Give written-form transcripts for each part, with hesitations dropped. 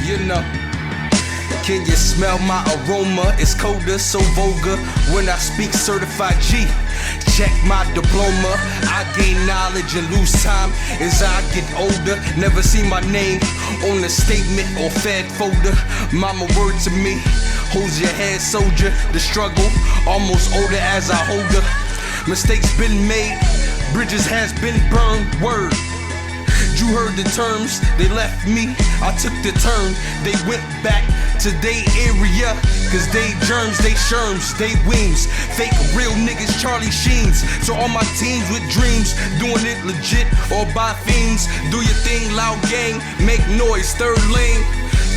you know. Can you smell my aroma? It's colder, so vulgar when I speak certified G. Check my diploma. I gain knowledge and lose time as I get older. Never see my name on a statement or fed folder. Mama word to me, hold your head, soldier. The struggle almost older as I hold her. Mistakes been made, bridges has been burned. Word. You heard the terms, they left me, I took the turn. They went back to they area, cause they germs, they sherms, they wings. Fake real niggas, Charlie Sheens. So all my teams with dreams, doing it legit or by fiends. Do your thing, loud gang, make noise, third lane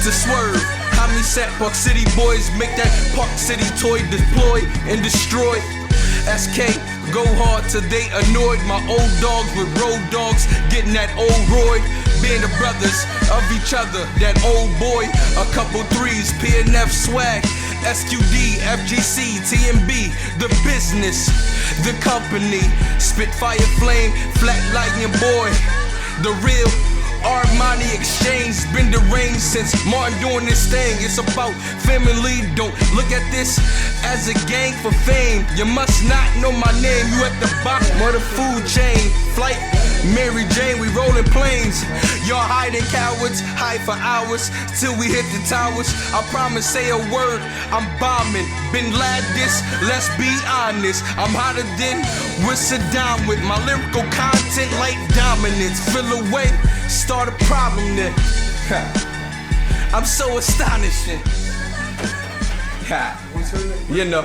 to swerve. How many set Park City boys make that Park City toy deploy and destroy? SK, go hard till they annoyed. My old dogs with road dogs, getting that old Roy. Being the brothers of each other, that old boy. A couple threes, PNF swag, SQD, FGC, TMB, the business, the company. Spitfire flame, flat lightning boy, the real Armani exchange. Been deranged since Martin doing this thing. It's about family, don't look at this as a gang for fame. You must not know my name, you at the bottom of the food chain. Flight, Mary Jane, we rolling planes. Y'all hiding cowards, hide for hours till we hit the towers. I promise, say a word, I'm bombing. Been this, let's be honest. I'm hotter than with Saddam with my lyrical content like dominance. Fill away, start a problem then. I'm so astonishing. You know.